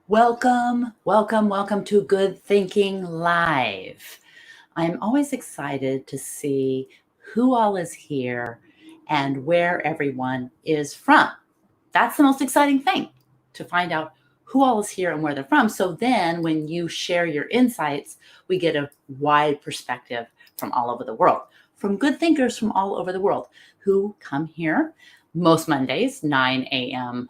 Welcome, welcome, welcome to Good Thinking Live. I'm always excited to see who all is here and where everyone is from. That's the most exciting thing, to find out who all is here and where they're from. So then when you share your insights, we get a wide perspective from all over the world, from good thinkers from all over the world who come here most Mondays, 9 a.m.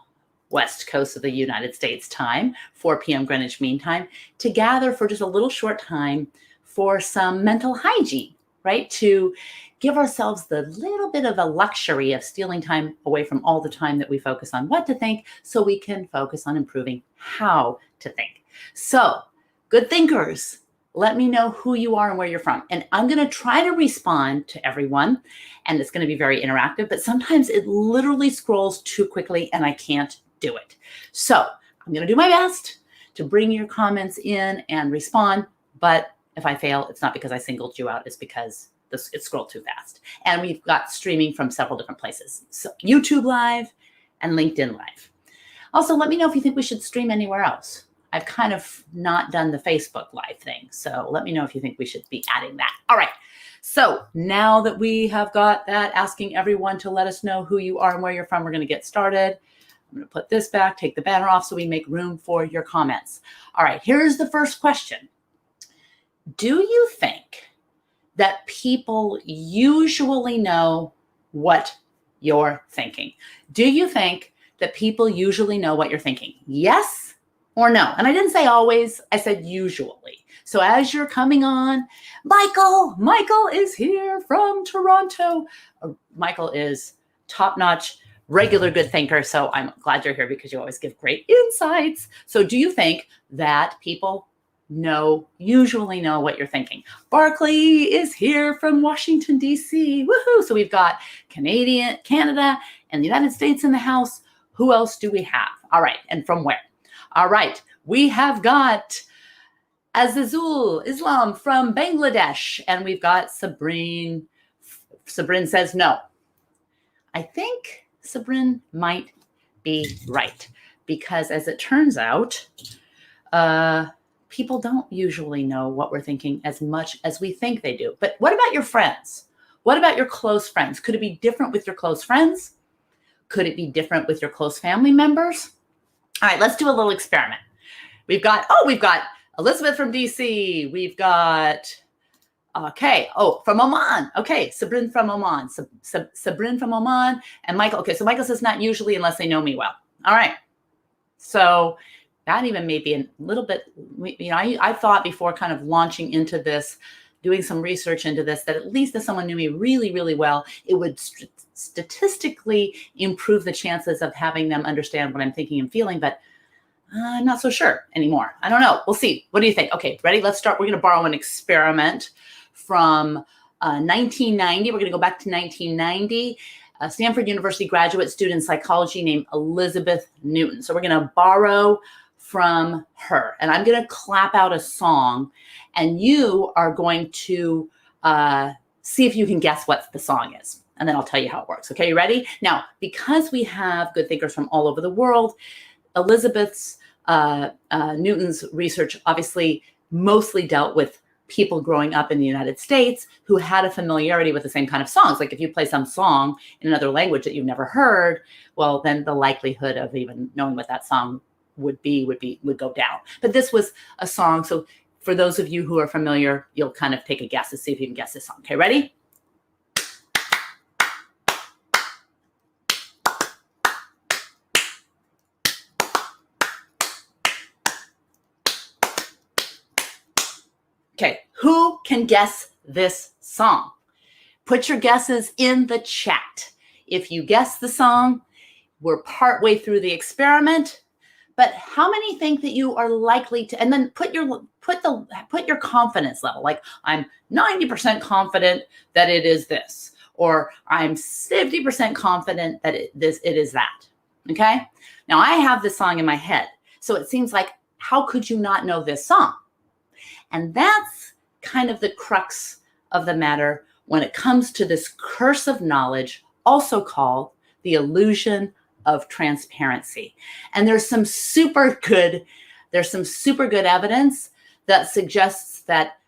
West Coast of the United States time, 4 p.m. Greenwich Mean Time, to gather for just a little short time for some mental hygiene, right? To give ourselves the little bit of a luxury of stealing time away from all the time that we focus on what to think, so we can focus on improving how to think. So, good thinkers, let me know who you are and where you're from. And I'm going to try to respond to everyone, and it's going to be very interactive, but sometimes it literally scrolls too quickly and I can't do it. So I'm going to do my best to bring your comments in and respond. But if I fail, it's not because I singled you out. It's because it scrolled too fast. And we've got streaming from several different places. So YouTube Live and LinkedIn Live. Also, let me know if you think we should stream anywhere else. I've kind of not done the Facebook Live thing. So let me know if you think we should be adding that. All right. So now that we have got that, asking everyone to let us know who you are and where you're from, we're going to get started. I'm going to put this back, take the banner off so we make room for your comments. All right, here's the first question. Do you think that people usually know what you're thinking? Do you think that people usually know what you're thinking? Yes or no? And I didn't say always, I said usually. So as you're coming on, Michael is here from Toronto. Michael is top-notch, regular good thinker. So I'm glad you're here because you always give great insights. So do you think that people usually know what you're thinking? Barclay is here from Washington, D.C. Woohoo! So we've got Canada, and the United States in the house. Who else do we have? All right. And from where? All right. We have got Azizul Islam from Bangladesh. And we've got Sabrine. Sabrine says no. I think Sabrine might be right, because as it turns out, people don't usually know what we're thinking as much as we think they do. But what about your friends? What about your close friends? Could it be different with your close friends? Could it be different with your close family members? All right, let's do a little experiment. We've got Elizabeth from DC. We've got from Oman. Okay, Sabrine from Oman. Sabrine from Oman, and Michael. Okay, so Michael says not usually unless they know me well. All right. So that even may be a little bit, I thought before kind of launching into this, doing some research into this, that at least if someone knew me really, really well, it would statistically improve the chances of having them understand what I'm thinking and feeling, but I'm not so sure anymore. I don't know. We'll see. What do you think? Okay, ready? Let's start. We're going to borrow an experiment from 1990. We're going to go back to 1990. Stanford University graduate student in psychology named Elizabeth Newton. So we're going to borrow from her. And I'm going to clap out a song, and you are going to see if you can guess what the song is. And then I'll tell you how it works. Okay, you ready? Now, because we have good thinkers from all over the world, Elizabeth's Newton's research obviously mostly dealt with people growing up in the United States who had a familiarity with the same kind of songs. Like if you play some song in another language that you've never heard, well, then the likelihood of even knowing what that song would go down. But this was a song. So for those of you who are familiar, you'll kind of take a guess to see if you can guess this song. Okay, ready? Okay, who can guess this song? Put your guesses in the chat. If you guess the song, we're partway through the experiment, but how many think that you are likely to, and then put your confidence level. Like, I'm 90% confident that it is this, or I'm 50% confident that it is that. Okay? Now I have this song in my head. So it seems like, how could you not know this song? And that's kind of the crux of the matter when it comes to this curse of knowledge, also called the illusion of transparency. And there's some super good There's some super good evidence that suggests that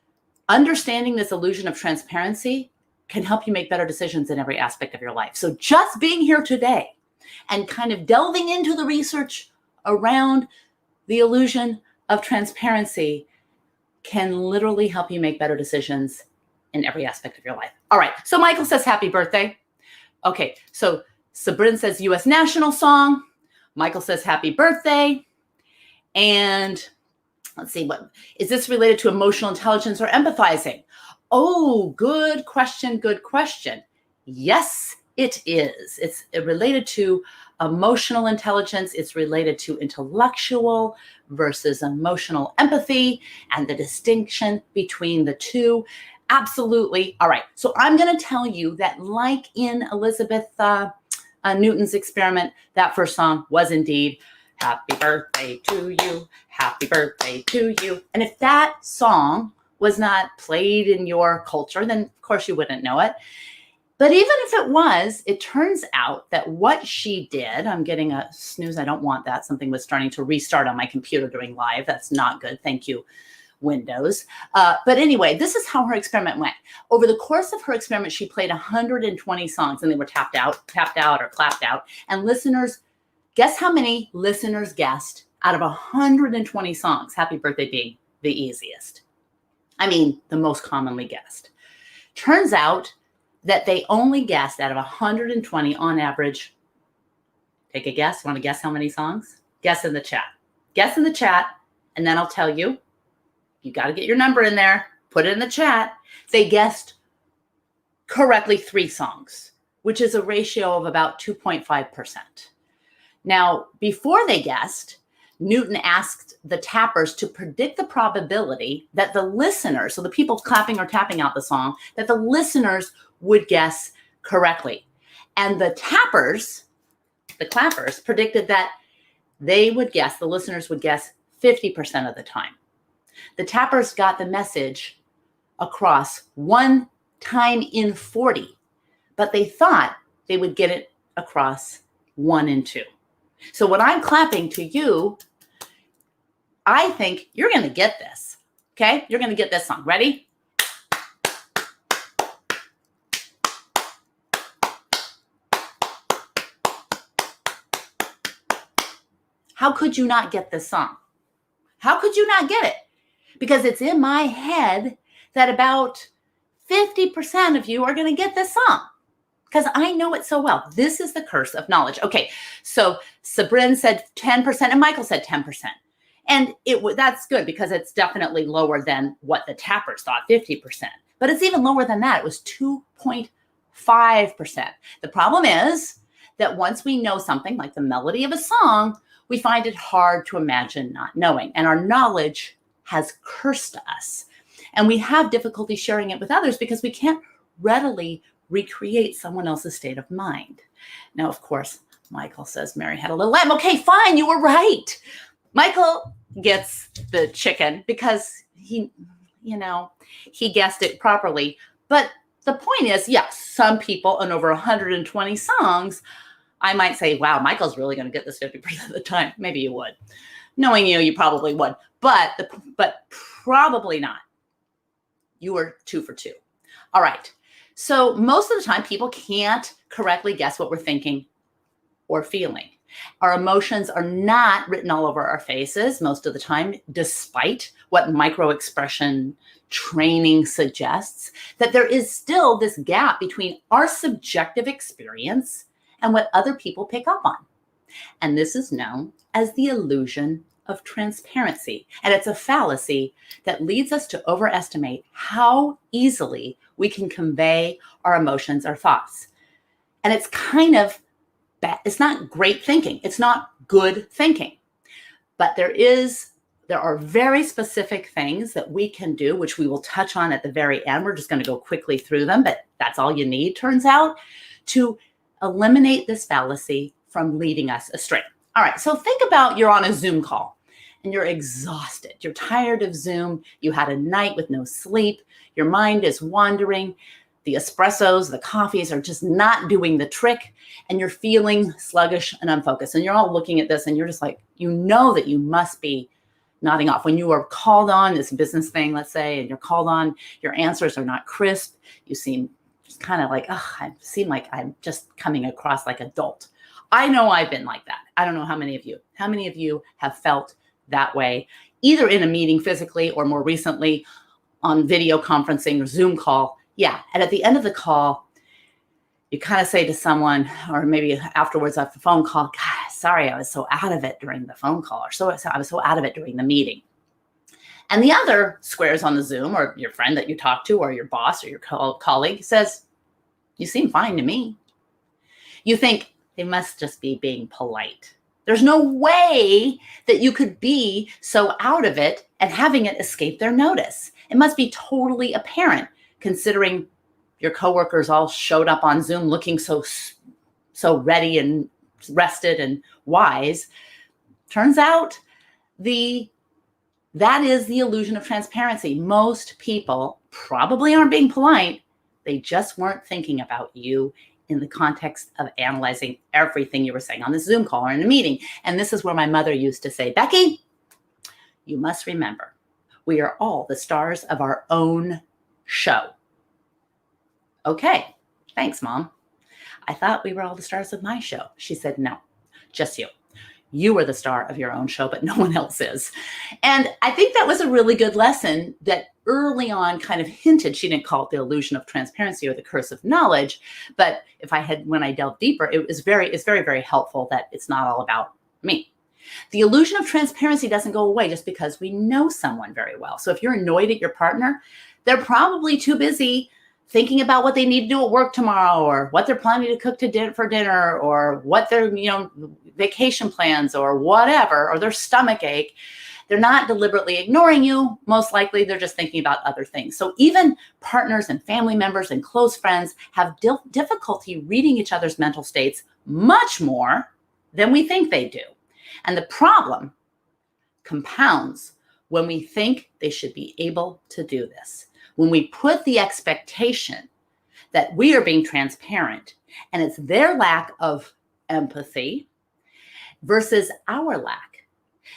understanding this illusion of transparency can help you make better decisions in every aspect of your life. So just being here today and kind of delving into the research around the illusion of transparency can literally help you make better decisions in every aspect of your life. All right, so Michael says happy birthday. Okay, so Sabrin says US national song. Michael says happy birthday. And let's see, what is this related to emotional intelligence or empathizing? Oh, good question, good question. Yes, it is. It's related to emotional intelligence. It's related to intellectual versus emotional empathy and the distinction between the two. Absolutely. All right. So I'm going to tell you that, like in Elizabeth Newton's experiment, that first song was indeed happy birthday to you, happy birthday to you. And if that song was not played in your culture, then of course you wouldn't know it. But even if it was, it turns out that what she did, I'm getting a snooze, I don't want that. Something was starting to restart on my computer during live. That's not good. Thank you, Windows. But anyway, this is how her experiment went. Over the course of her experiment, she played 120 songs, and they were tapped out or clapped out. And listeners, guess how many listeners guessed out of 120 songs, happy birthday being the easiest? I mean, the most commonly guessed. Turns out that they only guessed out of 120 on average. Take a guess. Want to guess how many songs? Guess in the chat. Guess in the chat, and then I'll tell you. You got to get your number in there. Put it in the chat. They guessed correctly 3 songs, which is a ratio of about 2.5%. Now, before they guessed, Newton asked the tappers to predict the probability that the listeners, so the people clapping or tapping out the song, that the listeners would guess correctly. And the tappers, the clappers, predicted that they would guess, the listeners would guess 50% of the time. The tappers got the message across 1 time in 40, but they thought they would get it across 1 in 2. So when I'm clapping to you, I think you're going to get this. Okay? You're going to get this song. Ready? How could you not get this song? How could you not get it? Because it's in my head that about 50% of you are going to get this song. Because I know it so well. This is the curse of knowledge. Okay, so Sabrin said 10% and Michael said 10%. And that's good because it's definitely lower than what the tappers thought, 50%. But it's even lower than that. It was 2.5%. The problem is that once we know something like the melody of a song, we find it hard to imagine not knowing. And our knowledge has cursed us. And we have difficulty sharing it with others because we can't readily recreate someone else's state of mind. Now, of course, Michael says Mary had a little lamb. Okay, fine, you were right. Michael gets the chicken because he guessed it properly. But the point is, yes, some people on over 120 songs, I might say, wow, Michael's really going to get this 50% of the time. Maybe you would. Knowing you, you probably would. But probably not. You were 2 for 2. All right. So most of the time, people can't correctly guess what we're thinking or feeling. Our emotions are not written all over our faces most of the time, despite what micro-expression training suggests, that there is still this gap between our subjective experience and what other people pick up on. And this is known as the illusion of transparency. And it's a fallacy that leads us to overestimate how easily we can convey our emotions or thoughts. And it's kind of bad. It's not great thinking. It's not good thinking. But there are very specific things that we can do, which we will touch on at the very end. We're just going to go quickly through them, but that's all you need, turns out, to eliminate this fallacy from leading us astray. All right, so think about you're on a Zoom call and you're exhausted. You're tired of Zoom. You had a night with no sleep. Your mind is wandering. The espressos, the coffees are just not doing the trick, and you're feeling sluggish and unfocused. And you're all looking at this and you're just like, you know that you must be nodding off. When you are called on this business thing, let's say, and you're called on, your answers are not crisp. You seem just kind of like, oh, I seem like I'm just coming across like adult. I know I've been like that. I don't know how many of you have felt that way, either in a meeting physically or more recently on video conferencing or Zoom call. Yeah. And at the end of the call, you kind of say to someone, or maybe afterwards off the phone call, God, sorry, I was so out of it during the phone call, or I was so out of it during the meeting. And the other squares on the Zoom, or your friend that you talk to, or your boss or your colleague says, you seem fine to me. You think they must just be being polite. There's no way that you could be so out of it and having it escape their notice. It must be totally apparent, considering your coworkers all showed up on Zoom looking so ready and rested and wise. Turns out that is the illusion of transparency. Most people probably aren't being polite. They just weren't thinking about you in the context of analyzing everything you were saying on this Zoom call or in a meeting. And this is where my mother used to say, Becky, you must remember, we are all the stars of our own show. Okay, thanks, Mom. I thought we were all the stars of my show. She said, no, just you. You are the star of your own show, but no one else is. And I think that was a really good lesson that early on kind of hinted. She didn't call it the illusion of transparency or the curse of knowledge, but when I delved deeper, it's very, very helpful that it's not all about me. The illusion of transparency doesn't go away just because we know someone very well. So if you're annoyed at your partner, they're probably too busy thinking about what they need to do at work tomorrow, or what they're planning to cook for dinner, or what their vacation plans, or whatever, or their stomach ache. They're not deliberately ignoring you. Most likely, they're just thinking about other things. So even partners and family members and close friends have difficulty reading each other's mental states much more than we think they do. And the problem compounds when we think they should be able to do this. When we put the expectation that we are being transparent and it's their lack of empathy versus our lack.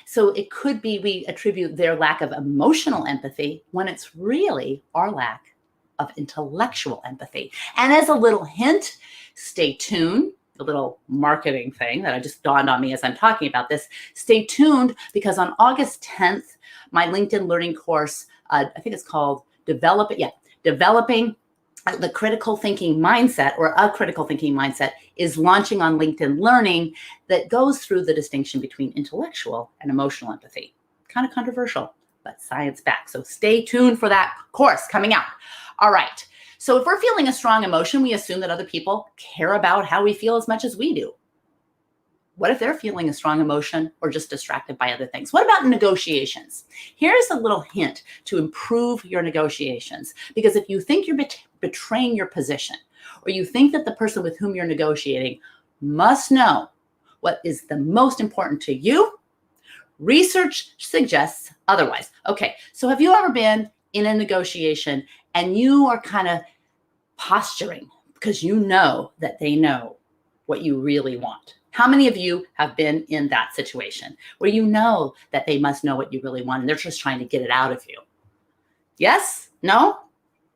So it could be we attribute their lack of emotional empathy when it's really our lack of intellectual empathy. And as a little hint, stay tuned. A little marketing thing that just dawned on me as I'm talking about this. Stay tuned, because on August 10th, my LinkedIn learning course, I think it's called Developing the Critical Thinking Mindset, or a Critical Thinking Mindset, is launching on LinkedIn Learning, that goes through the distinction between intellectual and emotional empathy. Kind of controversial, but science-backed. So stay tuned for that course coming out. All right. So if we're feeling a strong emotion, we assume that other people care about how we feel as much as we do. What if they're feeling a strong emotion or just distracted by other things? What about negotiations? Here's a little hint to improve your negotiations. Because if you think you're betraying your position, or you think that the person with whom you're negotiating must know what is the most important to you, research suggests otherwise. Okay, so have you ever been in a negotiation and you are kind of posturing because you know that they know what you really want? How many of you have been in that situation where you know that they must know what you really want and they're just trying to get it out of you? Yes? No?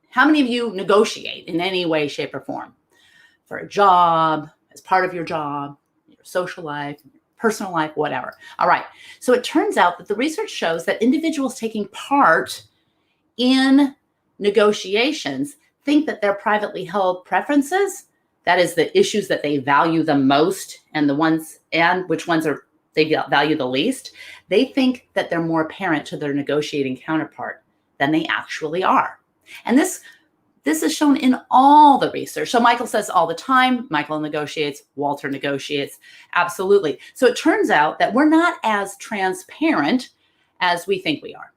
How many of you negotiate in any way, shape, or form? For a job, as part of your job, your social life, personal life, whatever. All right. So it turns out that the research shows that individuals taking part in negotiations think that their privately held preferences, that is, the issues that they value the most and which ones they value the least, they think that they're more apparent to their negotiating counterpart than they actually are. And this is shown in all the research. So Michael says all the time, Michael negotiates, Walter negotiates. Absolutely. So it turns out that we're not as transparent as we think we are.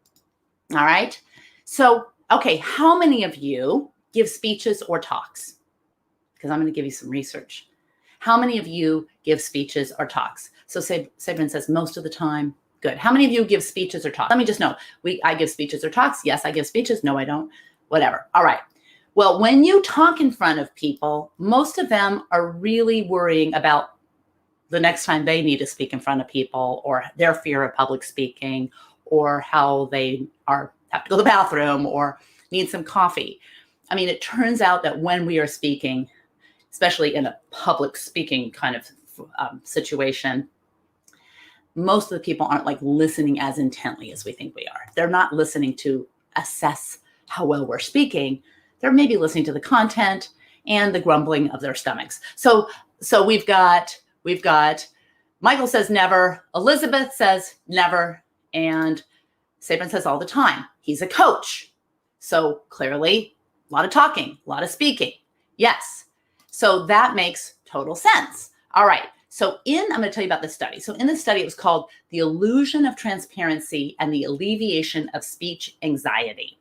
All right. So, okay, how many of you give speeches or talks? Because I'm going to give you some research. How many of you give speeches or talks? So Sabin says most of the time. Good. How many of you give speeches or talks? Let me just know. I give speeches or talks. Yes, I give speeches. No, I don't. Whatever. All right. Well, when you talk in front of people, most of them are really worrying about the next time they need to speak in front of people, or their fear of public speaking, or how they have to go to the bathroom or need some coffee. I mean, it turns out that when we are speaking, especially in a public speaking kind of situation, most of the people aren't like listening as intently as we think we are. They're not listening to assess how well we're speaking. They're maybe listening to the content and the grumbling of their stomachs. So we've got Michael says never, Elizabeth says never, and Sabin says all the time. He's a coach. So clearly, a lot of talking, a lot of speaking. Yes. So that makes total sense. All right. So I'm going to tell you about the study. So in the study, it was called The Illusion of Transparency and the Alleviation of Speech Anxiety.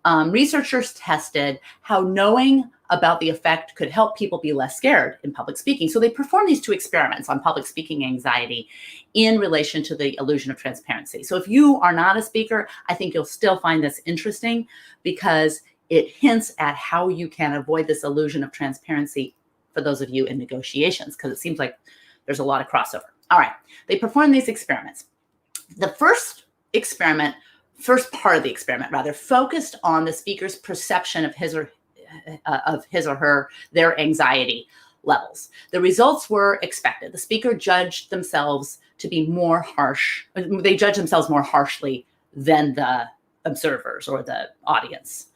Researchers tested how knowing about the effect could help people be less scared in public speaking. So they performed these two experiments on public speaking anxiety in relation to the illusion of transparency. So if you are not a speaker, I think you'll still find this interesting because it hints at how you can avoid this illusion of transparency for those of you in negotiations, because it seems like there's a lot of crossover. All right, they performed these experiments. The first part of the experiment, focused on the speaker's perception of his or her, their anxiety levels. The results were expected. The speaker judged themselves to be more harsh. They judged themselves more harshly than the observers or the audience.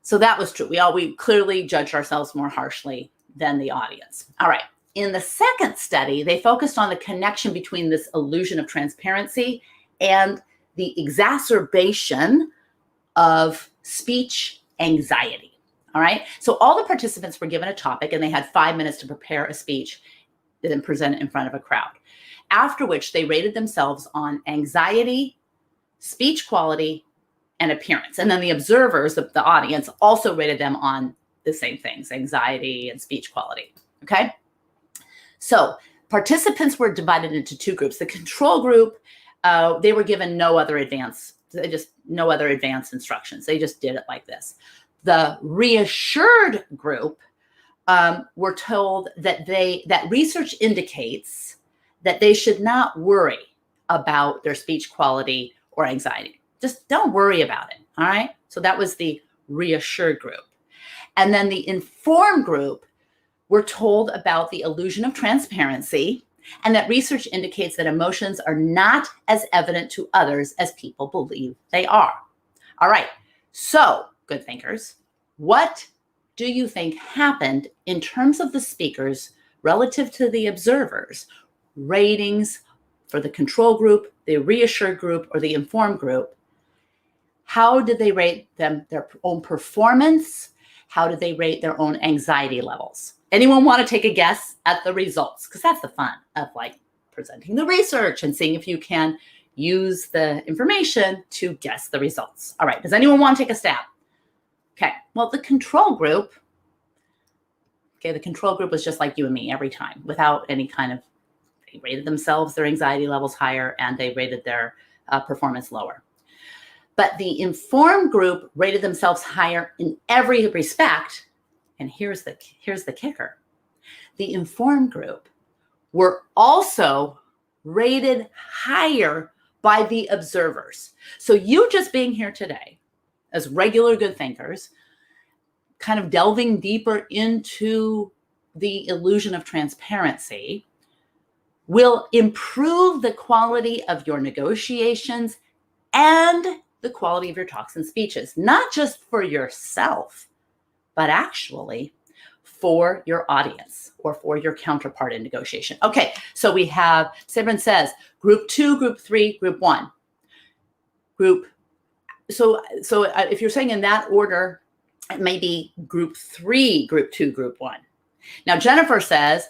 So that was true. We clearly judged ourselves more harshly than the audience. All right. In the second study, they focused on the connection between this illusion of transparency and the exacerbation of speech anxiety. All right. So all the participants were given a topic and they had 5 minutes to prepare a speech and then present it in front of a crowd. After which they rated themselves on anxiety, speech quality, and appearance. And then the observers, the audience, also rated them on the same things, anxiety and speech quality. Okay. So participants were divided into two groups. The control group, they were given no other advanced instructions. They just did it like this. The reassured group were told that research indicates that they should not worry about their speech quality or anxiety. Just don't worry about it. All right. So that was the reassured group. And then the informed group were told about the illusion of transparency and that research indicates that emotions are not as evident to others as people believe they are. All right. So, good thinkers, what do you think happened in terms of the speakers relative to the observers? Ratings for the control group, the reassured group, or the informed group. How did they rate them, their own performance? How did they rate their own anxiety levels? Anyone want to take a guess at the results? Because that's the fun of like presenting the research and seeing if you can use the information to guess the results. All right, does anyone want to take a stab? Okay, well, the control group was just like you and me every time without any kind of, they rated themselves, their anxiety levels higher, and they rated their performance lower. But the informed group rated themselves higher in every respect. And here's the kicker. The informed group were also rated higher by the observers. So you just being here today as regular good thinkers, kind of delving deeper into the illusion of transparency, will improve the quality of your negotiations and the quality of your talks and speeches, not just for yourself, but actually for your audience or for your counterpart in negotiation. Okay, so we have, Simran says, group 2, group 3, group 1. So if you're saying in that order, it may be group 3, group 2, group 1. Now, Jennifer says,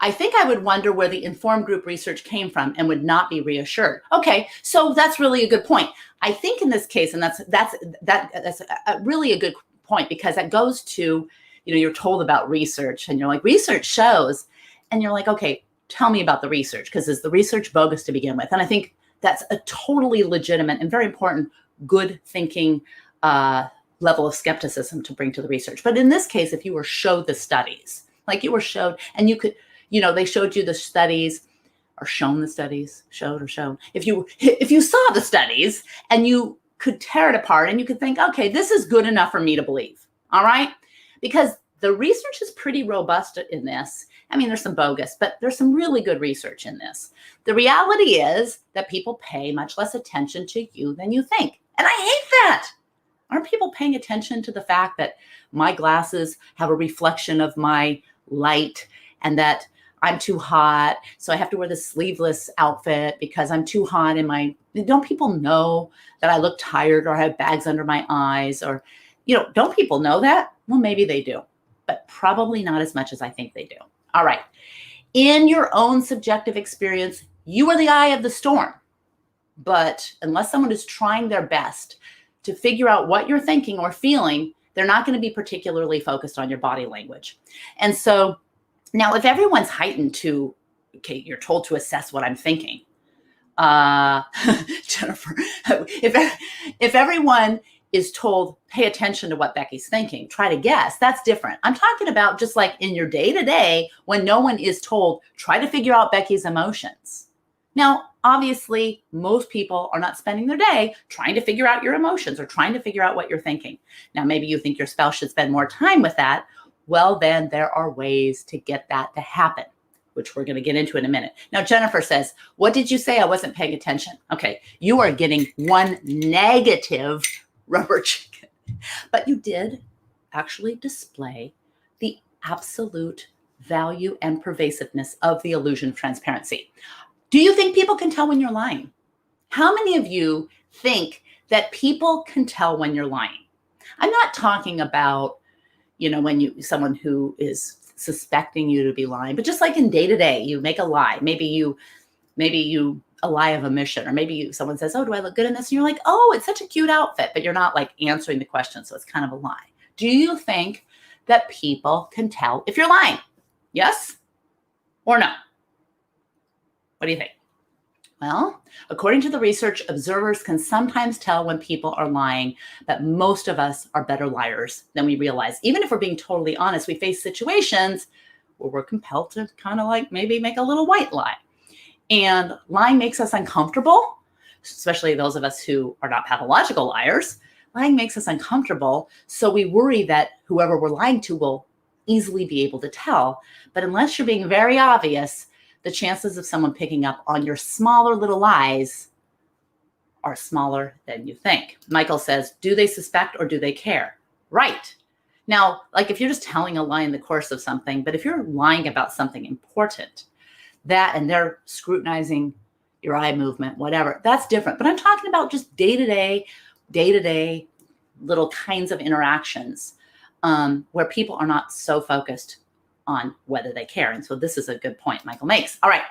I think I would wonder where the informed group research came from and would not be reassured. Okay, so that's really a good point. I think in this case, and that's really a good point, because that goes to, you're told about research and you're like, research shows, and you're like, okay, tell me about the research, because is the research bogus to begin with? And I think that's a totally legitimate and very important good thinking level of skepticism to bring to the research. But in this case, if you were showed the studies, like you were showed, and you could, they showed you the studies are shown the studies, shown. If you saw the studies and you could tear it apart and you could think, okay, this is good enough for me to believe, all right? Because the research is pretty robust in this. I mean, there's some bogus, but there's some really good research in this. The reality is that people pay much less attention to you than you think. And I hate that. Aren't people paying attention to the fact that my glasses have a reflection of my light and that I'm too hot, so I have to wear the sleeveless outfit because I'm too hot in my, don't people know that I look tired or I have bags under my eyes or, don't people know that? Well, maybe they do, but probably not as much as I think they do. All right. In your own subjective experience, you are the eye of the storm. But unless someone is trying their best to figure out what you're thinking or feeling, they're not going to be particularly focused on your body language. And so now if everyone's heightened to, okay, you're told to assess what I'm thinking. Jennifer, if everyone is told, pay attention to what Becky's thinking, try to guess, that's different. I'm talking about just like in your day-to-day when no one is told, try to figure out Becky's emotions. Now, obviously, most people are not spending their day trying to figure out your emotions or trying to figure out what you're thinking. Now, maybe you think your spouse should spend more time with that. Well, then there are ways to get that to happen, which we're going to get into in a minute. Now, Jennifer says, what did you say? I wasn't paying attention. Okay, you are getting one negative rubber chicken, but you did actually display the absolute value and pervasiveness of the illusion of transparency. Do you think people can tell when you're lying? How many of you think that people can tell when you're lying? I'm not talking about, when someone who is suspecting you to be lying, but just like in day-to-day, you make a lie. Maybe you a lie of omission, or maybe someone says, oh, do I look good in this? And you're like, oh, it's such a cute outfit, but you're not like answering the question. So it's kind of a lie. Do you think that people can tell if you're lying? Yes or no? What do you think? Well, according to the research, observers can sometimes tell when people are lying, but most of us are better liars than we realize. Even if we're being totally honest, we face situations where we're compelled to kind of like maybe make a little white lie. And lying makes us uncomfortable, especially those of us who are not pathological liars. Lying makes us uncomfortable, so we worry that whoever we're lying to will easily be able to tell. But unless you're being very obvious, the chances of someone picking up on your smaller little lies are smaller than you think. Michael says, do they suspect or do they care? Right. Now, like if you're just telling a lie in the course of something, but if you're lying about something important, and they're scrutinizing your eye movement, whatever, that's different. But I'm talking about just day-to-day little kinds of interactions where people are not so focused on whether they care. And so this is a good point Michael makes. All right.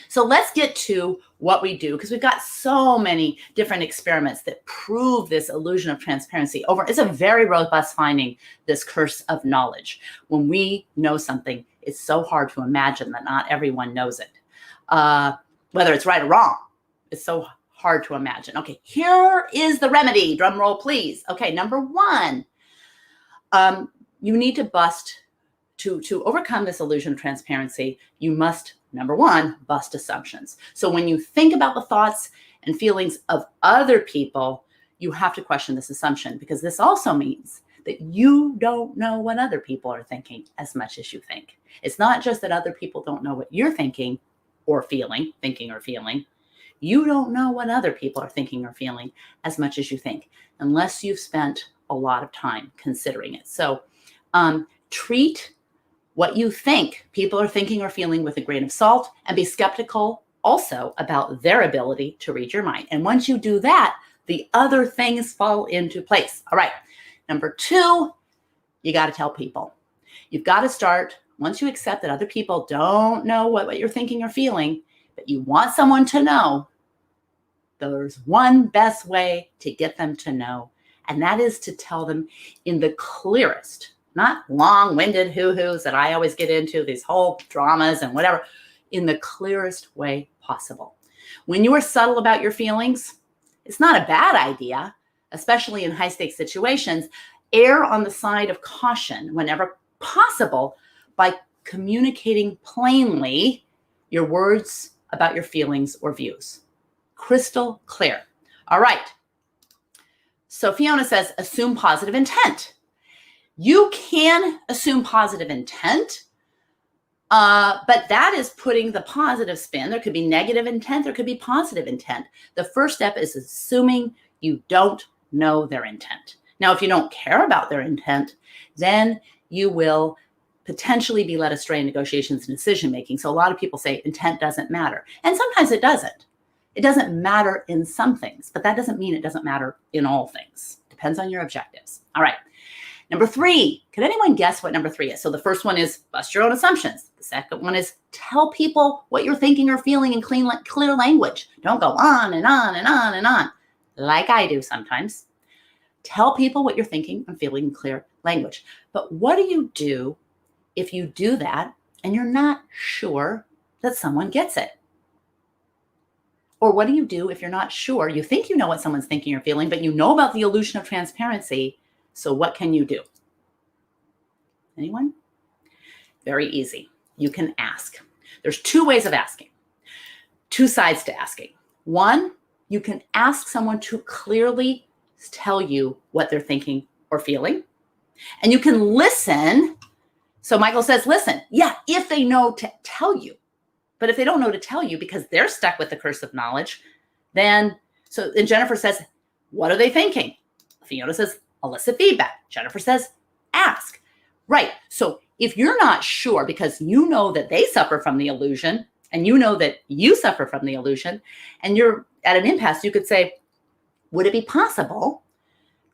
So let's get to what we do, because we've got so many different experiments that prove this illusion of transparency over. It's a very robust finding, this curse of knowledge. When we know something, it's so hard to imagine that not everyone knows it. Whether it's right or wrong, it's so hard to imagine. Okay, here is the remedy. Drum roll, please. Okay, number one, you need to to overcome this illusion of transparency, you must, number one, bust assumptions. So when you think about the thoughts and feelings of other people, you have to question this assumption, because this also means that you don't know what other people are thinking as much as you think. It's not just that other people don't know what you're thinking or feeling. You don't know what other people are thinking or feeling as much as you think, unless you've spent a lot of time considering it. So treat what you think people are thinking or feeling with a grain of salt, and be skeptical also about their ability to read your mind. And once you do that, the other things fall into place. All right. Number two, you got to tell people. You've got to start, once you accept that other people don't know what you're thinking or feeling, but you want someone to know, there's one best way to get them to know, and that is to tell them in the clearest, not long-winded hoo-hoos that I always get into, these whole dramas and whatever, in the clearest way possible. When you are subtle about your feelings, it's not a bad idea, especially in high-stakes situations. Err on the side of caution whenever possible by communicating plainly. Your words about your feelings or views. Crystal clear. All right. So Fiona says, assume positive intent. You can assume positive intent, but that is putting the positive spin. There could be negative intent. There could be positive intent. The first step is assuming you don't know their intent. Now, if you don't care about their intent, then you will potentially be led astray in negotiations and decision-making. So a lot of people say intent doesn't matter. And sometimes it doesn't. It doesn't matter in some things, but that doesn't mean it doesn't matter in all things. Depends on your objectives. All right. Number 3, could anyone guess what number 3 is? So the first one is bust your own assumptions. The second one is tell people what you're thinking or feeling in clear language. Don't go on and on and on and on, like I do sometimes. Tell people what you're thinking and feeling in clear language. But what do you do if you do that and you're not sure that someone gets it? Or what do you do if you're not sure? You think you know what someone's thinking or feeling, but you know about the illusion of transparency. So what can you do? Anyone? Very easy. You can ask. There's 2 ways of asking, 2 sides to asking. One, you can ask someone to clearly tell you what they're thinking or feeling. And you can listen. So Michael says, listen, yeah, if they know to tell you. But if they don't know to tell you because they're stuck with the curse of knowledge, then Jennifer says, what are they thinking? Fiona says, elicit feedback. Jennifer says, ask. Right. So if you're not sure because you know that they suffer from the illusion and you know that you suffer from the illusion and you're at an impasse, you could say, would it be possible?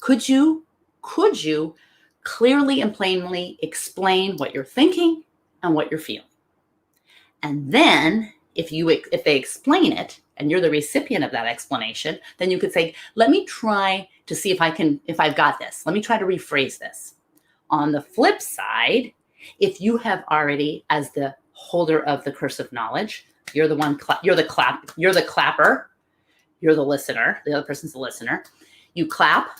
Could you clearly and plainly explain what you're thinking and what you're feeling? And then if they explain it and you're the recipient of that explanation, then you could say, let me try to see if I've got this. Let me try to rephrase this. On the flip side, if you have already, as the holder of the curse of knowledge, you're the clapper, you're the listener, the other person's the listener. You clap,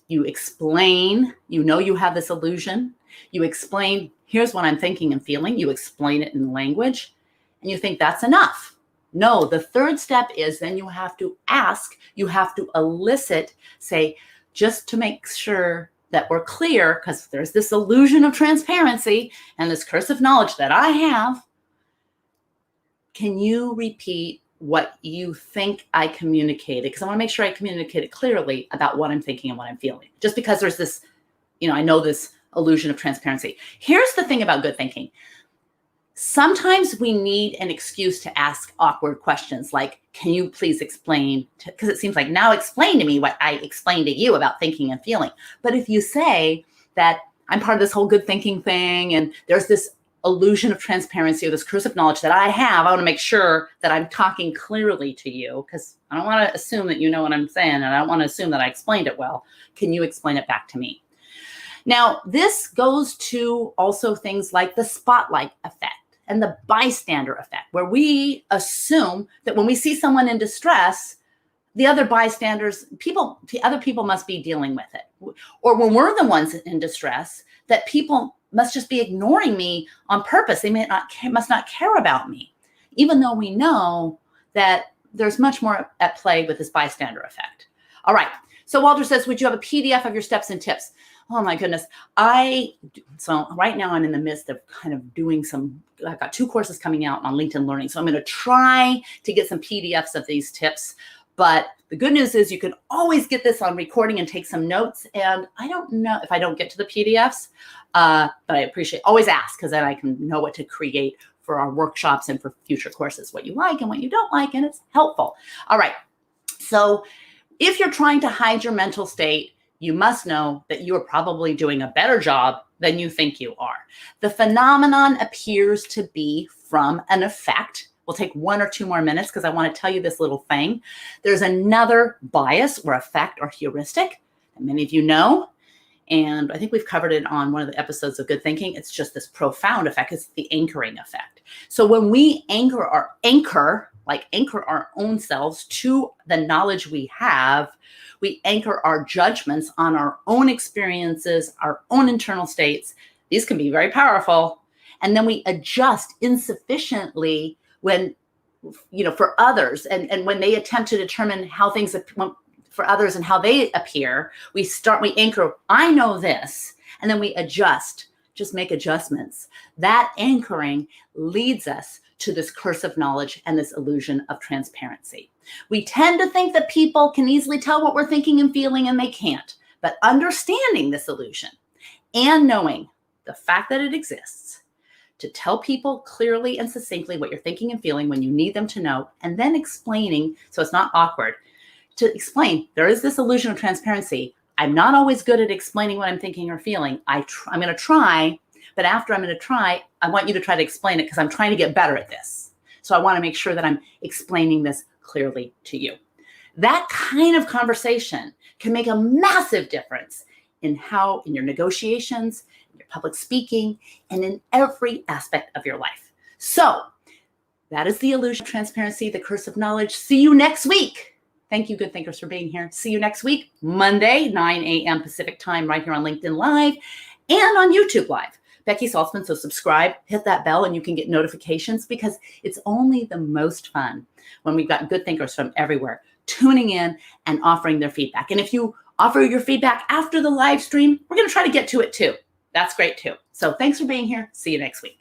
you explain, you know you have this illusion, you explain, here's what I'm thinking and feeling, you explain it in language, and you think that's enough. No, the third step is then you have to ask, you have to elicit, say, just to make sure that we're clear, because there's this illusion of transparency and this curse of knowledge that I have. Can you repeat what you think I communicated? Because I want to make sure I communicated clearly about what I'm thinking and what I'm feeling. Just because there's this, I know this illusion of transparency. Here's the thing about good thinking. Sometimes we need an excuse to ask awkward questions like, can you please explain? Because it seems like, now explain to me what I explained to you about thinking and feeling. But if you say that I'm part of this whole good thinking thing and there's this illusion of transparency or this curse of knowledge that I have, I want to make sure that I'm talking clearly to you because I don't want to assume that you know what I'm saying and I don't want to assume that I explained it well. Can you explain it back to me? Now, this goes to also things like the spotlight effect and the bystander effect, where we assume that when we see someone in distress, the other bystanders, other people must be dealing with it. Or when we're the ones in distress, that people must just be ignoring me on purpose. They must not care about me, even though we know that there's much more at play with this bystander effect. All right. So Walter says, would you have a PDF of your steps and tips? Oh my goodness. So right now I'm in the midst of kind of doing I've got 2 courses coming out on LinkedIn Learning. So I'm going to try to get some PDFs of these tips. But the good news is you can always get this on recording and take some notes. And I don't know if I don't get to the PDFs, but I appreciate, always ask, because then I can know what to create for our workshops and for future courses, what you like and what you don't like, and it's helpful. All right. So if you're trying to hide your mental state, you must know that you are probably doing a better job than you think you are. The phenomenon appears to be from an effect. We'll take 1 or 2 more minutes because I want to tell you this little thing. There's another bias or effect or heuristic that many of you know. And I think we've covered it on one of the episodes of Good Thinking. It's just this profound effect. It's the anchoring effect. So when we anchor our own selves to the knowledge we have, we anchor our judgments on our own experiences, our own internal states. These can be very powerful. And then we adjust insufficiently when for others. And when they attempt to determine how things for others and how they appear, we anchor, I know this, and then we just make adjustments. That anchoring leads us to this curse of knowledge and this illusion of transparency. We tend to think that people can easily tell what we're thinking and feeling, and they can't. But understanding this illusion and knowing the fact that it exists, to tell people clearly and succinctly what you're thinking and feeling when you need them to know, and then explaining, so it's not awkward, to explain there is this illusion of transparency. I'm not always good at explaining what I'm thinking or feeling. I'm going to try, but after I'm going to try, I want you to try to explain it because I'm trying to get better at this. So I want to make sure that I'm explaining this clearly to you. That kind of conversation can make a massive difference in your negotiations, in your public speaking, and in every aspect of your life. So that is the illusion of transparency, the curse of knowledge. See you next week. Thank you, good thinkers, for being here. See you next week, Monday, 9 a.m. Pacific time, right here on LinkedIn Live and on YouTube Live. Becky Saltzman, so subscribe, hit that bell, and you can get notifications, because it's only the most fun when we've got good thinkers from everywhere tuning in and offering their feedback. And if you offer your feedback after the live stream, we're going to try to get to it too. That's great too. So thanks for being here. See you next week.